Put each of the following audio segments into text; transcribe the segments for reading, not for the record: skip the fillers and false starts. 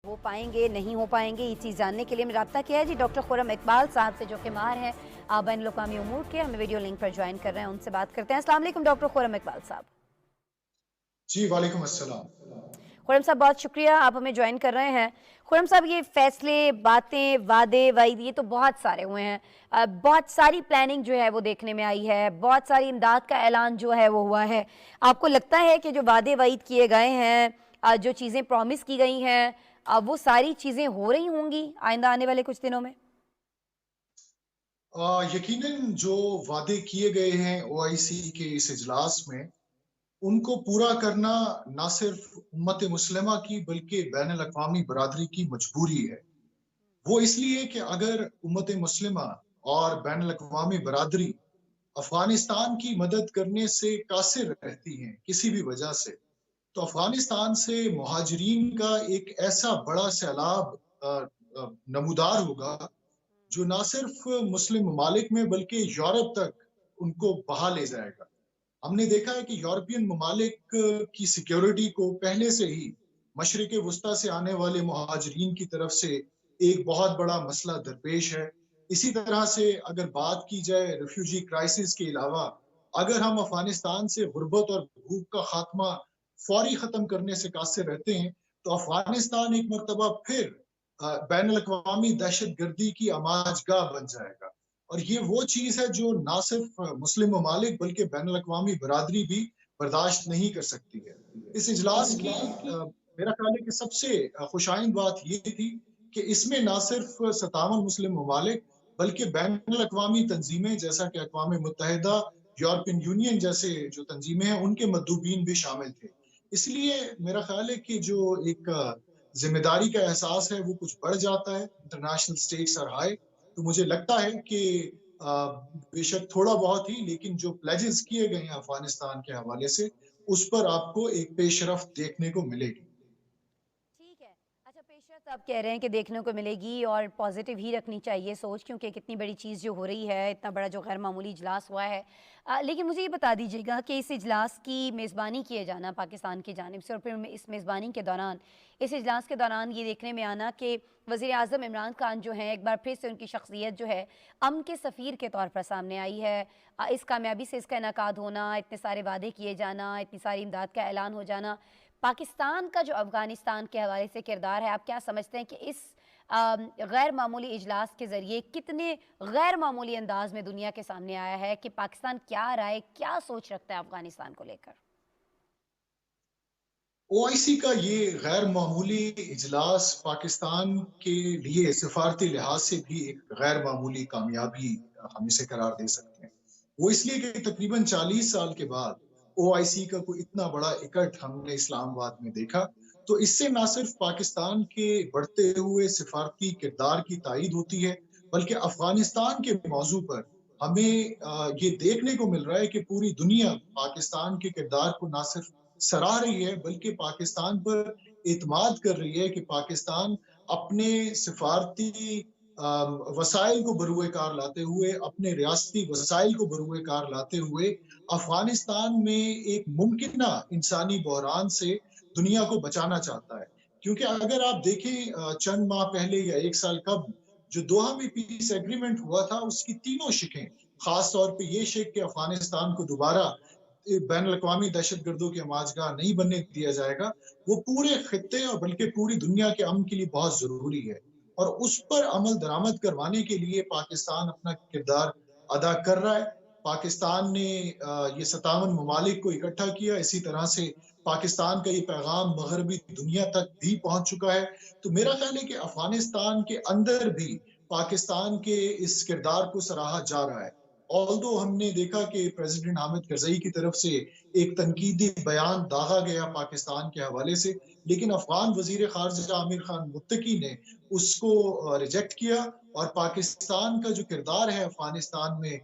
हो पाएंगे नहीं हो पाएंगे ये चीज़ जानने के लिए मैं रब्ता किया है जी डॉक्टर खुर्रम इकबाल साहब से, जो कि माहिर हैं बैनुल अक़वामी उमूर के। हमें वीडियो लिंक पर ज्वाइन कर रहे हैं, उनसे बात करते हैं। अस्सलाम वालेकुम डॉक्टर खुर्रम इकबाल साहब। जी वालेकुम अस्सलाम। खुर्रम साहब बहुत शुक्रिया आप हमें ज्वाइन कर रहे हैं। खुर्रम साहब ये फैसले, बातें, वादे वाइद ये तो बहुत सारे हुए हैं, बहुत सारी प्लानिंग जो है वो देखने में आई है, बहुत सारी इमदाद का ऐलान जो है वो हुआ है। आपको लगता है कि जो वादे वाइद किए गए हैं, जो चीज़ें प्रॉमिस की गई हैं, वो सारी चीज़ें हो रही होंगी आइंदा आने वाले कुछ दिनों में? यकीनन जो वादे किए गए हैं ओआईसी के इस इजलास में, उनको पूरा करना ना सिर्फ उम्मत मुस्लिमा की बल्कि बैन अल-अक़वामी बरादरी की मजबूरी है। वो इसलिए कि अगर उम्मत मुस्लिमा और बैन अल-अक़वामी बरादरी अफगानिस्तान की मदद करने से कासिर रहती हैं किसी भी वजह से, तो अफगानिस्तान से मुहाजिरीन का एक ऐसा बड़ा सैलाब नमूदार होगा जो ना सिर्फ मुस्लिम ममालिक में बल्कि यूरोप तक उनको बहा ले जाएगा। हमने देखा है कि यूरोपियन ममालिक की सिक्योरिटी को पहले से ही मशरिक वस्ता से आने वाले मुहाजिरीन की तरफ से एक बहुत बड़ा मसला दरपेश है। इसी तरह से अगर बात की जाए रिफ्यूजी क्राइसिस के अलावा, अगर हम अफगानिस्तान से गुर्बत और भूख का खात्मा फौरी खत्म करने से कासिर रहते हैं, तो अफगानिस्तान एक मरतबा फिर बैन अल-अक़वामी दहशत गर्दी की आमाजगाह बन जाएगा। और ये वो चीज है जो ना सिर्फ मुस्लिम ममालिक बल्कि बैन अल-अक़वामी बरादरी भी बर्दाश्त नहीं कर सकती है। इस इजलास की मेरा ख्याल है कि सबसे खुशाइंद बात ये थी कि इसमें ना सिर्फ 57 मुस्लिम ममालिक बल्कि बैन अल-अक़वामी तंजीमें जैसा कि अक़वाम मुत्तहिदा, यूरोपियन यूनियन जैसे जो तंजीमें हैं, उनके मंदूबीन भी शामिल थे। इसलिए मेरा ख्याल है कि जो एक जिम्मेदारी का एहसास है वो कुछ बढ़ जाता है। International stakes are high. तो मुझे लगता है कि बेशक थोड़ा बहुत ही, लेकिन जो प्लेजेस किए गए हैं अफगानिस्तान के हवाले से, उस पर आपको एक पेशरफ्त देखने को मिलेगी। ठीक है। अच्छा, पेशरत आप कह रहे हैं कि देखने को मिलेगी और पॉजिटिव ही रखनी चाहिए सोच, क्योंकि कितनी बड़ी चीज़ जो हो रही है, इतना बड़ा जो गैर मामूली इजलास हुआ है। लेकिन मुझे ये बता दीजिएगा कि इस इजलास की मेज़बानी किए जाना पाकिस्तान की जानिब से, और फिर इस मेज़बानी के दौरान, इस इजलास के दौरान ये देखने में आना कि वज़ीर आज़म इमरान खान जो हैं, एक बार फिर से उनकी शख्सियत जो है अमन के सफ़ीर के तौर पर सामने आई है। इस कामयाबी से इसका इनेकाद होना, इतने सारे वादे किए जाना, इतनी सारी इमदाद का ऐलान हो जाना, पाकिस्तान का जो अफ़गानिस्तान के हवाले से किरदार है, आप क्या समझते हैं कि इस गैर मामूली इजलास के ज़रिए कितने गैर मामूली अंदाज में दुनिया के सामने आया है कि पाकिस्तान क्या राय, क्या सोच रखता है अफ़गानिस्तान को लेकर? ओआईसी का ये गैर मामूली इजलास पाकिस्तान के लिए सिफारती लिहाज से भी एक गैर मामूली कामयाबी हम इसे करार दे सकते हैं। वो इसलिए कि तकरीबन 40 साल के बाद ओआईसी का कोई इतना बड़ा इकट्ठ हमने इस्लामाबाद में देखा। तो इससे ना सिर्फ पाकिस्तान के बढ़ते हुए सिफारती किरदार की तायद होती है, बल्कि अफगानिस्तान के मौजू पर हमें ये देखने को मिल रहा है कि पूरी दुनिया पाकिस्तान के किरदार को ना सिर्फ सराह रही है, बल्कि पाकिस्तान पर एतमाद कर रही है कि पाकिस्तान अपने सिफारती वसाइल को बरूए कार लाते हुए, अपने रियासती वसाइल को बरूए कार लाते हुए अफगानिस्तान में एक मुमकिना इंसानी बहरान से दुनिया को बचाना चाहता है। क्योंकि अगर आप देखें चंद माह पहले या एक साल कब जो दोहा में पीस एग्रीमेंट हुआ था, उसकी तीनों शिकें, खास तौर पे ये शिक कि अफगानिस्तान को दोबारा बैन अल-अक़वामी दहशतगर्दों की आमाजगाह नहीं बनने दिया जाएगा, वो पूरे खित्ते और बल्कि पूरी दुनिया के अमन के लिए बहुत जरूरी है। और उस पर अमल दरामद करवाने के लिए पाकिस्तान अपना किरदार अदा कर रहा है। पाकिस्तान ने ये 57 ममालिक को इकट्ठा किया। इसी तरह से पाकिस्तान का ये पैगाम मगरबी दुनिया तक भी पहुंच चुका है। तो मेरा ख्याल है कि अफगानिस्तान के अंदर भी पाकिस्तान के इस किरदार को सराहा जा रहा है। ऑल्दो हमने देखा कि प्रेसिडेंट हामिद करजई की तरफ से एक तनकीदी बयान दागा गया पाकिस्तान के हवाले से, लेकिन अफगान वजीर खारजा आमिर खान मुत्तकी ने उसको रिजेक्ट किया और पाकिस्तान का जो किरदार है अफगानिस्तान में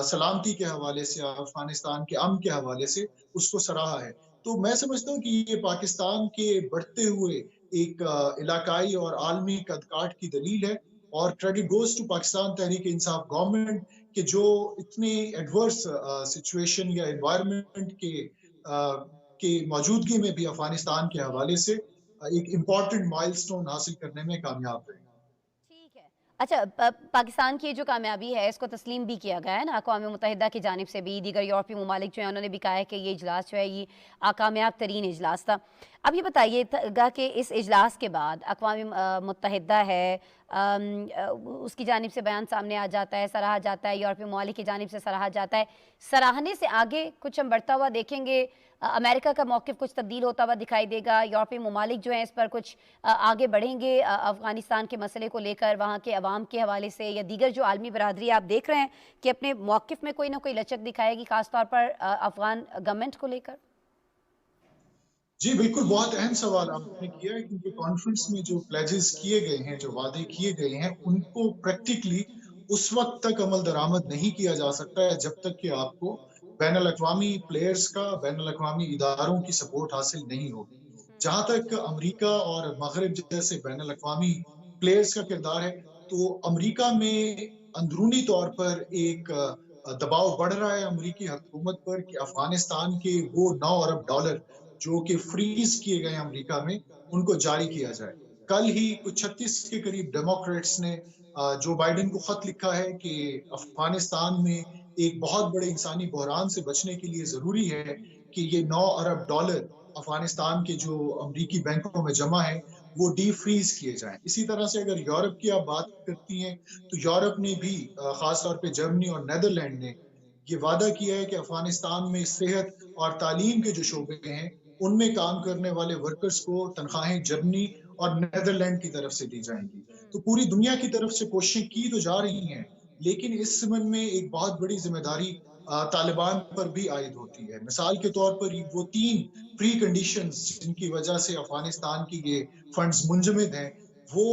सलामती के हवाले से, अफगानिस्तान के अमन के हवाले से, उसको सराहा है। तो मैं समझता हूँ कि ये पाकिस्तान के बढ़ते हुए एक इलाकाई और आलमी कदकाठ की दलील है। और credit goes to Pakistan Tehreek Insaf government कि जो इतने एडवर्स सिचुएशन या एनवायरनमेंट के मौजूदगी में भी अफगानिस्तान के हवाले से ایک امپورٹنٹ مائلسٹون حاصل کرنے میں کامیاب رہے. ٹھیک ہے. اچھا پاکستان کی جو کامیابی ہے اس کو تسلیم بھی کیا گیا ہے نا اقوام متحدہ کی جانب سے بھی. دیگر یورپی ممالک جو ہیں انہوں نے بھی کہا ہے کہ یہ اجلاس جو ہے یہ کامیاب ترین اجلاس تھا. اب یہ بتائیے گا کہ اس اجلاس کے بعد اقوام متحدہ ہے اس کی جانب سے بیان سامنے آ جاتا ہے, سراہا جاتا ہے, یورپی ممالک کی جانب سے سراہا جاتا ہے. سراہنے سے آگے کچھ ہم بڑھتا ہوا دیکھیں گے, امریکہ کا موقف کچھ تبدیل ہوتا ہوا دکھائی دے گا, یورپی ممالک جو ہیں اس پر کچھ آگے بڑھیں گے افغانستان کے مسئلے کو لے کر, وہاں کے عوام کے حوالے سے, یا دیگر جو عالمی برادری آپ دیکھ رہے ہیں کہ اپنے موقف میں کوئی نہ کوئی لچک دکھائے گی خاص طور پر افغان گورنمنٹ کو لے کر؟ جی بالکل, بہت اہم سوال آپ نے کیا ہے, کیونکہ کانفرنس میں جو پلیجز کیے گئے ہیں, جو وعدے کیے گئے ہیں, ان کو پریکٹیکلی اس وقت تک عمل درآمد نہیں کیا جا سکتا ہے جب تک کہ آپ کو بین الاقوامی پلیئرز کا, بین الاقوامی اداروں کی سپورٹ حاصل نہیں ہوگی. جہاں تک امریکہ اور مغرب جیسے بین الاقوامی پلیئرز کا کردار ہے, تو امریکہ میں اندرونی طور پر ایک دباؤ بڑھ رہا ہے امریکی حکومت پر کہ افغانستان کے وہ $9 ارب جو کہ فریز کیے گئے امریکہ میں, ان کو جاری کیا جائے. کل ہی کچھ 36 کے قریب ڈیموکریٹس نے جو بائیڈن کو خط لکھا ہے کہ افغانستان میں ایک بہت بڑے انسانی بحران سے بچنے کے لیے ضروری ہے کہ یہ $9 ارب افغانستان کے جو امریکی بینکوں میں جمع ہے وہ ڈی فریز کیے جائیں. اسی طرح سے اگر یورپ کی آپ بات کرتی ہیں تو یورپ نے بھی خاص طور پہ جرمنی اور نیدرلینڈ نے یہ وعدہ کیا ہے کہ افغانستان میں صحت اور تعلیم کے جو شعبے ہیں ان میں کام کرنے والے ورکرز کو تنخواہیں جرمنی اور نیدرلینڈ کی طرف سے دی جائیں گی. تو پوری دنیا کی طرف سے کوششیں کی تو جا رہی ہیں, لیکن اس ضمن میں ایک بہت بڑی ذمہ داری طالبان پر بھی عائد ہوتی ہے. مثال کے طور پر وہ 3 پری کنڈیشنز جن کی وجہ سے افغانستان کی یہ فنڈز منجمد ہیں, وہ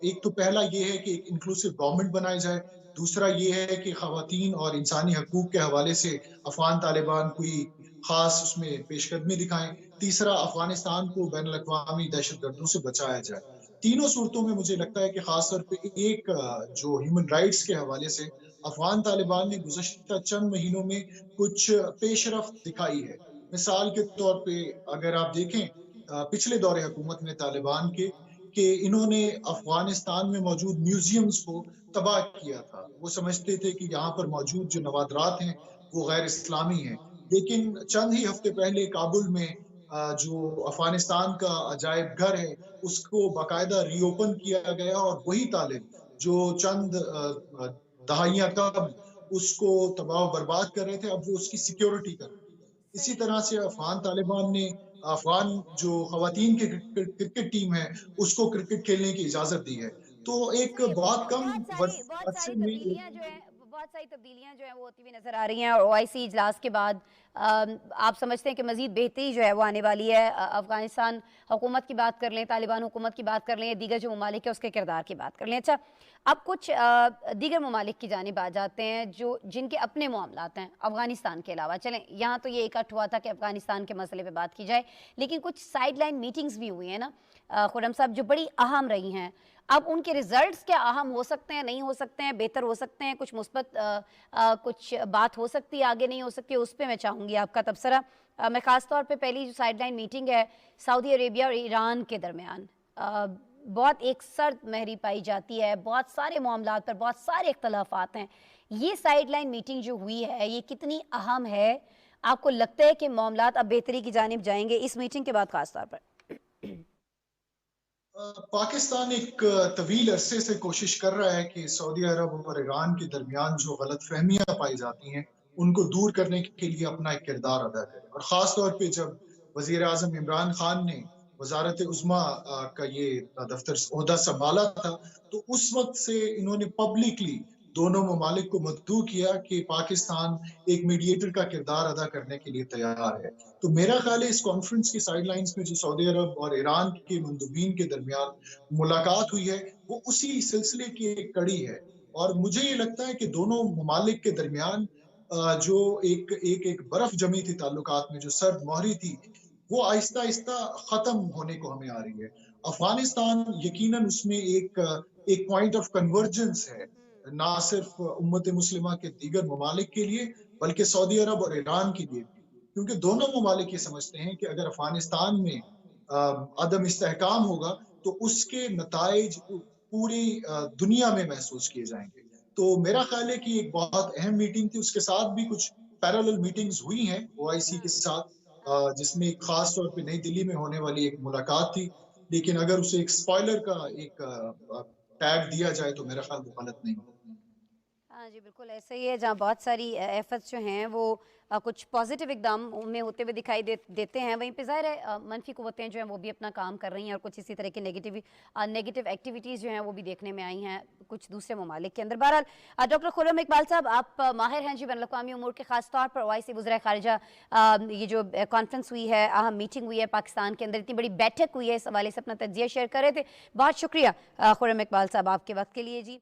ایک تو پہلا یہ ہے کہ ایک انکلوسیو گورنمنٹ بنائی جائے, دوسرا یہ ہے کہ خواتین اور انسانی حقوق کے حوالے سے افغان طالبان کوئی خاص اس میں پیش قدمی دکھائیں, تیسرا افغانستان کو بین الاقوامی دہشت گردوں سے بچایا جائے. تینوں صورتوں میں مجھے لگتا ہے کہ خاص طور پہ ایک جو ہیومن رائٹس کے حوالے سے افغان طالبان نے گزشتہ چند مہینوں میں کچھ پیش رفت دکھائی ہے. مثال کے طور پہ اگر آپ دیکھیں پچھلے دور حکومت میں طالبان کے کہ انہوں نے افغانستان میں موجود میوزیمز کو تباہ کیا تھا. وہ سمجھتے تھے کہ یہاں پر موجود جو نوادرات ہیں وہ غیر اسلامی ہیں, لیکن چند ہی ہفتے پہلے کابل میں جو افغانستان کا عجائب گھر ہے اس کو باقاعدہ ری اوپن کیا گیا, اور وہی طالب جو چند دہائیاں قبل اس کو تباہ و برباد کر رہے تھے, اب وہ اس کی سیکیورٹی کر رہے ہیں. اسی صحیح. طرح سے افغان طالبان نے افغان جو خواتین کی کرکٹ ٹیم ہے اس کو کرکٹ کھیلنے کی اجازت دی ہے. تو ایک صحیح. بہت کم بہت عرصے ساری میں تبدیلیاں جو ہیں, بہت ساری تبدیلیاں جو ہیں وہ ہوتی ہوئی نظر آ رہی ہیں, اور OIC اجلاس کے بعد آپ سمجھتے ہیں کہ مزید بہتری جو ہے وہ آنے والی ہے. افغانستان حکومت کی بات کر لیں, طالبان حکومت کی بات کر لیں, دیگر جو ممالک ہیں اس کے کردار کی بات کر لیں. اچھا, اب کچھ دیگر ممالک کی جانب آ جاتے ہیں جن کے اپنے معاملات ہیں افغانستان کے علاوہ. چلیں یہاں تو یہ اکٹھ ہوا تھا کہ افغانستان کے مسئلے پہ بات کی جائے, لیکن کچھ سائیڈ لائن میٹنگز بھی ہوئی ہیں نا خرم صاحب, جو بڑی اہم رہی ہیں. اب ان کے ریزلٹس کیا اہم ہو سکتے ہیں, نہیں ہو سکتے ہیں, بہتر ہو سکتے ہیں, کچھ مثبت کچھ بات ہو سکتی ہے, آگے نہیں ہو سکتی, اس پہ میں چاہوں گی آپ کا تبصرہ. میں خاص طور پہ پہلی جو سائیڈ لائن میٹنگ ہے سعودی عربیہ اور ایران کے درمیان, بہت ایک سرد مہری پائی جاتی ہے, بہت سارے معاملات پر بہت سارے اختلافات ہیں. یہ سائیڈ لائن میٹنگ جو ہوئی ہے یہ کتنی اہم ہے؟ آپ کو لگتا ہے کہ معاملات اب بہتری کی جانب جائیں گے اس میٹنگ کے بعد خاص طور پر؟ پاکستان ایک طویل عرصے سے کوشش کر رہا ہے کہ سعودی عرب اور ایران کے درمیان جو غلط فہمیاں پائی جاتی ہیں ان کو دور کرنے کے لیے اپنا ایک کردار ادا کرے. اور خاص طور پہ جب وزیر اعظم عمران خان نے وزارت عظمیٰ کا یہ دفتر عہدہ سنبھالا تھا تو اس وقت سے انہوں نے پبلکلی دونوں ممالک کو مدعو کیا کہ پاکستان ایک میڈیٹر کا کردار ادا کرنے کے لیے تیار ہے. تو میرا خیال ہے اس کانفرنس کی سائیڈ لائنز میں جو سعودی عرب اور ایران کے مندوبین کے درمیان ملاقات ہوئی ہے وہ اسی سلسلے کی ایک کڑی ہے. اور مجھے یہ لگتا ہے کہ دونوں ممالک کے درمیان جو ایک برف جمی تھی تعلقات میں, جو سرد مہری تھی, وہ آہستہ آہستہ ختم ہونے کو ہمیں آ رہی ہے. افغانستان یقیناً اس میں ایک پوائنٹ آف کنورجنس ہے, نہ صرف امت مسلمہ کے دیگر ممالک کے لیے بلکہ سعودی عرب اور ایران کے لیے بھی, کیونکہ دونوں ممالک یہ سمجھتے ہیں کہ اگر افغانستان میں अदम इस्तेहकाम होगा, तो उसके नताइज पूरी दुनिया में महसूस किए जाएंगे। तो मेरा ख्याल है कि एक बहुत अहम मीटिंग थी, उसके साथ भी कुछ पैरेलल मीटिंग्स हुई हैं ओआईसी के हम्म। साथ, जिसमें एक खास तौर पे नई दिल्ली में होने वाली एक मुलाकात थी। लेकिन अगर उसे एक स्पॉइलर का एक टैग दिया जाए तो मेरा ख्याल वो गलत नहीं होगा। हाँ जी, बिल्कुल ऐसे ही है, जहाँ बहुत सारी एफर्ट्स जो हैं वो कुछ पॉजिटिव इकदाम में होते हुए दिखाई देते हैं, वहीं पे ज़ाहिर है मनफी कुव्वतें जो हैं वो भी अपना काम कर रही हैं, और कुछ इसी तरह की नेगेटिव एक्टिविटीज़ जो हैं वो भी देखने में आई हैं कुछ दूसरे ममालिक के अंदर। बहरहाल डॉक्टर खुर्रम इकबाल साहब, आप माहिर हैं जी बैनुल-अक़वामी उमूर के, ख़ास तौर पर ओआईसी वज़ीर ख़ारिजा, ये जो कॉन्फ्रेंस हुई है, अहम मीटिंग हुई है पाकिस्तान के अंदर, इतनी बड़ी बैठक हुई है, इस हवाले से अपना तज्ज़िया शेयर कर रहे थे। बहुत शुक्रिया खुर्रम इकबाल साहब आपके वक्त के लिए जी।